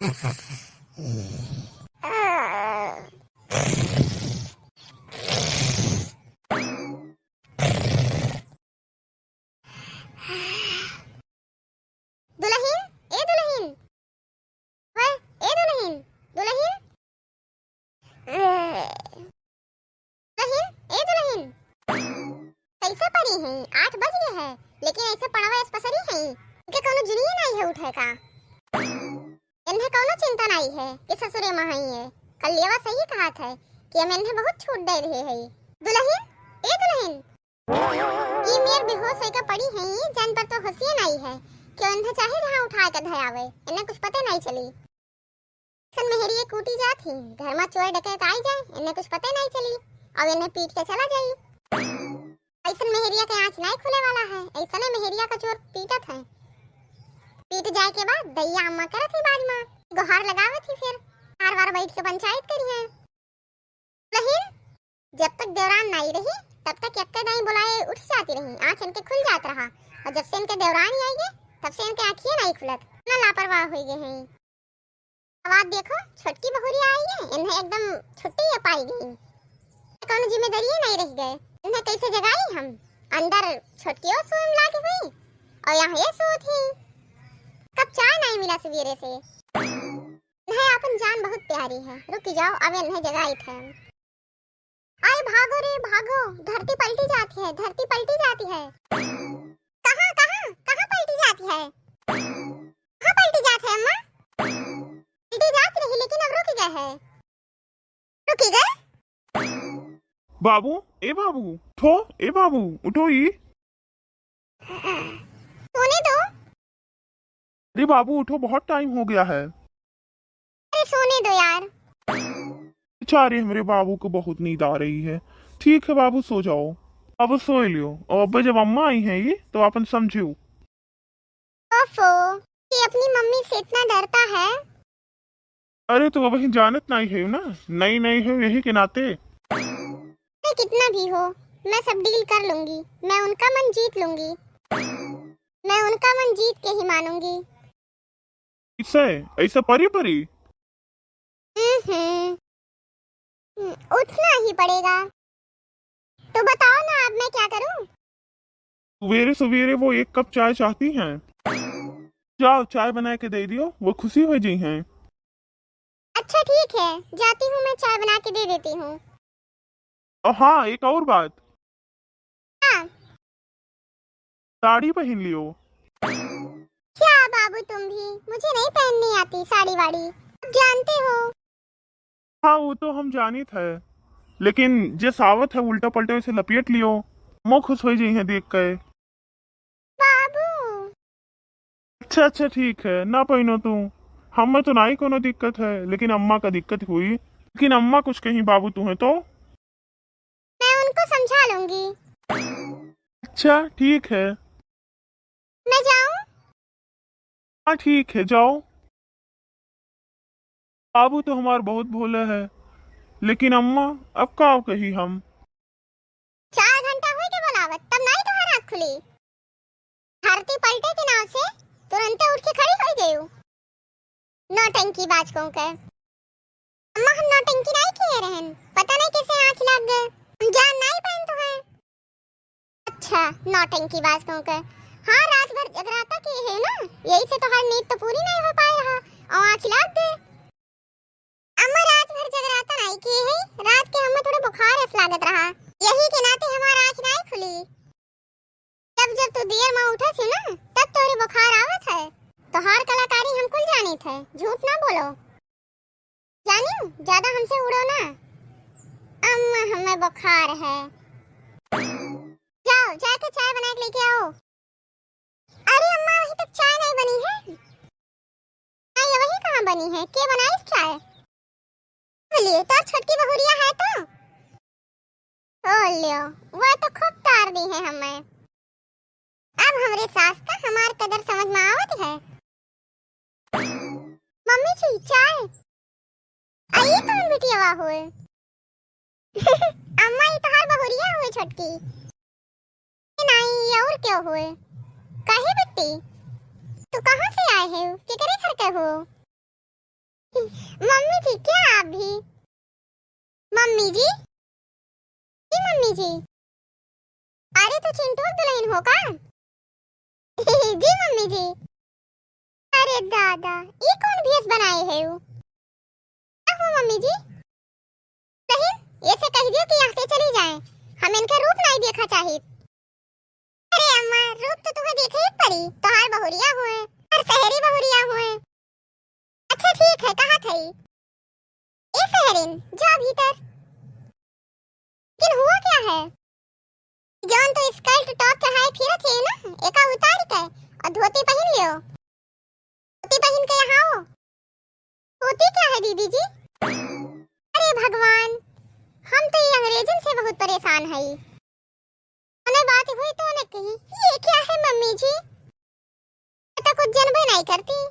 दुल्हन, ए दुल्हन, वह ए दुल्हन, दुल्हन, दुल्हन, ए दुल्हन। कैसे पड़ी है? 8 बज गए हैं, लेकिन ऐसे पड़ावा स्पसरी है कि कोनो जुनिए नहीं है उठे का। इन्हें कोनो चिंता नहीं है कि ससुरे मां है। कलियावा सही कहा था कि हम इन्हें बहुत छूट दे रहे हैं। दुल्हन, ए दुल्हन, ये मेर बेहोश होकर पड़ी है, जान पर तो हंसी नहीं है कि इन्हें चाहे जहां उठा के धयावे, इन्हें कुछ पता नहीं चली। सन मेहरिए कूटी जाती, घर में चोर डकैत आई जाए, इन्हें कुछ पता नहीं चली और इन्हें पीट के चला जाई। ऐसन मेहरिया के आंख नहीं खुले वाला है। ऐसा ने मेहरिया का चोर पीटत है। पीट जाए के बाद दैया अम्मा करत ही बाज में गुहार लगावे थी, फिर हर बार बैठ के पंचायत करी है। लेकिन जब तक देवरान नहीं रही तब तक यक्के दाई बुलाए उठ जाती रही, आंख इनके खुल जात रहा। और जब से इनके देवरान आई गए तब से इनके आंखें नहीं खुलत, ना लापरवाह हो गए हैं। आवाज देखो, छोटकी बहुरी आई है, इन्हें एकदम छुट्टी है पाई गई। कौन जिम्मेदारी नहीं रह गए, इन्हें कैसे जगाई हम। अंदर छोटकियों सोम लागी हुई और यहाँ ये सो थी। कब चाय नहीं मिला सवेरे से। नहीं, अपन जान बहुत प्यारी है, रुक जाओ अब इन्हें जगाई थे। अरे भागो रे भागो, धरती पलटी जाती है, धरती पलटी जाती है। कहाँ कहाँ कहाँ पलटी जाती है? कहाँ पलटी जाती है अम्मा? पलटी जाती रही लेकिन अब रुक गए है। रुक गए? बाबू, ए बाबू उठो, ए बाबू उठो ही। सोने दो। अरे बाबू उठो, बहुत टाइम हो गया है। अरे सोने दो यार। बेचारे हमारे बाबू को बहुत नींद आ रही है। ठीक है बाबू सो जाओ, अब सो लियो। और अब जब अम्मा आई हैं ये तो अपन समझो। ओफो, ये अपनी मम्मी से इतना डरता है। अरे तो वही जानत नहीं है ना, नई नई है यही के नाते। मैं कितना भी हो, मैं सब डील कर लूंगी, मैं उनका मन जीत लूंगी, मैं उनका मन जीत के ही मानूंगी। इससे ऐसा परी परी उठना ही पड़ेगा। तो बताओ ना अब मैं क्या करूं? सवेरे सवेरे वो 1 कप चाय चाहती हैं। जाओ चाय बना के दे दियो, वो खुशी हो जी हैं। अच्छा ठीक है, जाती हूँ, मैं चाय बना के दे देती हूँ। और हाँ एक और बात, हाँ। साड़ी पहन लियो। क्या बाबू तुम भी, मुझे नहीं पहननी आती साड़ी वाड़ी, आप जानते हो। हाँ वो तो हम जानी थे, लेकिन जे सावत है उल्टा पलटे वैसे लपेट लियो, मुँह खुश हो जी हैं देख के। बाबू अच्छा अच्छा ठीक है, ना पहनो तू, हमें तो नहीं कोनो दिक्कत है, लेकिन अम्मा का दिक्कत हुई। लेकिन अम्मा कुछ कहीं बाबू तू है तो। मैं उनको समझा लूंगी। अच्छा ठीक है। मैं जाऊं? हाँ ठीक है जाओ। बाबू तो हमार बहुत भोला है, लेकिन अम्मा अब का कही हम। 4 घंटा हुए के बुलावत तब नहीं तुम्हारी आँख खुली। धरती पलटे के नाव से तुरंत उठ के खड़ी हो गई हूँ। नौटंकी बाज को के अम्मा, हम नौटंकी नहीं किए रहन, पता नहीं कैसे आँख लग गए, हम जान नहीं पहन तो है। अच्छा नौटंकी बाज को के, हाँ रात भर जगराता किए है ना, यही से तो हर नींद तो पूरी नहीं हो पाई रहा और आँख लग गए। अम्मा रात भर जगराता नहीं किए है, रात के हमें थोड़ा बुखार ऐसा लागत रहा, यही के नाते हमारा आँख नहीं खुली। जब जब तू देर में उठा थी ना तब तोरे बुखार आवत है, तो हर कलाकारी हम कुल जानी थे, झूठ ना बोलो। जानी ज्यादा हमसे उड़ो ना। अम्मा हमें बुखार है। जाओ जाके चाय बना के लेके आओ। अरे अम्मा अभी तक चाय नहीं बनी है। नहीं वही कहाँ बनी है, के बनाई चाय? बोलिए तो छोटकी बहुरिया है तो ओ लियो, वो तो खूब तार दी है हमें। अब हमारे सास का हमार कदर समझ में आवत है। मम्मी जी चाय आइए, कौन बिटिया हुए? अम्मा ये तो हर बहुरिया हुए छोटकी। नहीं और क्यों हुए? काहे बिट्टी, तू कहाँ से आए हो, केकरे घर के हो? आप भी। मम्मी जी, जी मम्मी जी। अरे तो चिंटू दुल्हन हो का? जी मम्मी जी। अरे दादा, ये कौन भेष बनाए है वो? क्या हुआ मम्मी जी? नहीं, ऐसे कह दियो कि यहाँ से चली जाएं। हम इनका रूप नहीं देखा चाहिए। अरे अम्मा, रूप तो तुम्हें देखे ही पड़ी, तोहार बहुरिया हुए और शहरी बहुरिया हुए। अच्छा ठीक है, कहाँ थई? ए शहरीन, जा भीतर। लेकिन हुआ क्या है? जौन तो स्कर्ट टॉप चढ़ाए फिरत है ना, एका उतार के और धोती पहन लियो। धोती पहन के यहाँ आओ। धोती क्या है दीदी जी? अरे भगवान, हम तो ये अंग्रेजन से बहुत परेशान है। उन्हें बात हुई तो उन्हें कही, ये क्या है मम्मी जी? मैं तो कुछ जानबे नहीं करती।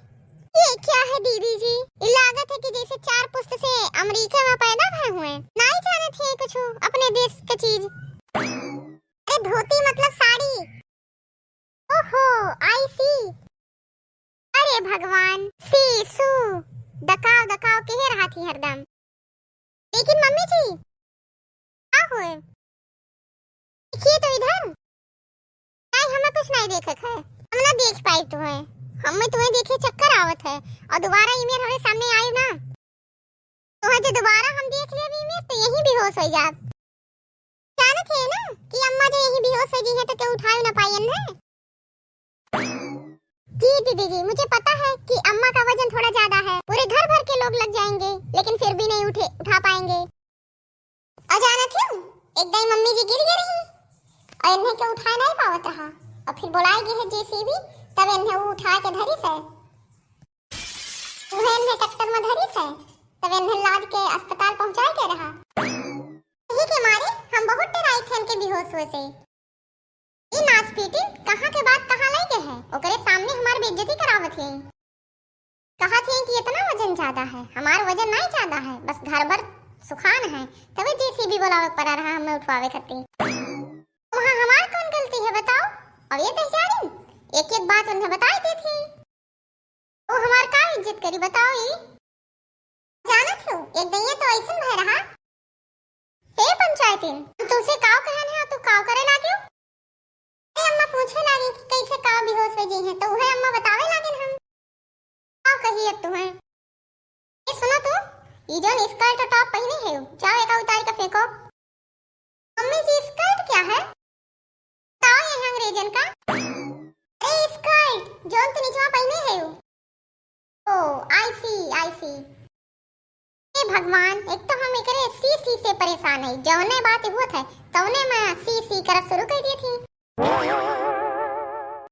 ये क्या है दीदी जी? लागत है कि जैसे 4 पुस्त से अमेरिका में पैदा भए हुए। नहीं जाने थे कुछ अपने देश की चीज। अरे धोती मतलब साड़ी। ओहो, आई सी। अरे भगवान, सी सू दकाव दकाव कह रहा थी हरदम। लेकिन मम्मी जी, क्या हुए? देखिए तो इधर। नहीं, हमें कुछ नहीं देखा है। हम ना देख पाई तुम्हें। हमें तुम्हें देखे चक्कर आवत है और दोबारा ईमेल हमारे सामने आई ना, तो जो दोबारा हम देख ले ईमेल तो यही बेहोश हो जात। जानत है ना कि अम्मा जो यही बेहोश हो जी है तो के उठा ना पाई ना। जी दीदी जी, मुझे पता है कि अम्मा का वजन थोड़ा ज्यादा है, पूरे घर भर के लोग लग जाएंगे, लेकिन फिर भी नहीं उठा पाएंगे। अचानक क्यों एकदम मम्मी जी गिर गई और इन्हें के उठा नहीं पावत रहा और फिर बुलाई गई है जेसीबी, तब इन्हें वो उठा के धरी से उन्हें इन्हें ट्रैक्टर में धरी से तब इन्हें लाद के अस्पताल पहुंचाए के रहा। यही के मारे हम बहुत डराई थे इनके बेहोश हुए से। ये नाच पीटी कहाँ के बात कहाँ ले गए हैं, ओकरे सामने हमारी बेइज्जती करावत है। कहा थे कि इतना वजन ज्यादा है, हमारा वजन नहीं ज्यादा है, बस घर भर सुखान है, तभी जेसीबी बुलावे पड़ा रहा हमें उठवावे खातिर। वहाँ हमार कौन गलती है बताओ? और ये पहचानी एक एक बात उन्हें बताई दी थी, वो हमार का इज्जत करी बताओ? ये जानत हो एक दिन ये तो ऐसा भय रहा। हे पंचायतीन, तुमसे काव कहन है तो काव करे लागियो। ए अम्मा पूछे लागी कि कैसे काव बेहोश हो गई है, तो वह अम्मा बतावे लागिन हम काव कही अब तुम्हें। ये सुनो तो, ये जो स्कर्ट और टॉप पहने है, जाओ एक उतार के फेंको। मम्मी जी स्कर्ट क्या है? बताओ ये अंग्रेजन का। अरे स्कर्ट जो तो नीचे पहने है। ओ आई सी। हे भगवान, एक तो हम एकरे सी से परेशान है, जौने बात हुआ था तौने मैं सी करब शुरू कर दी थी।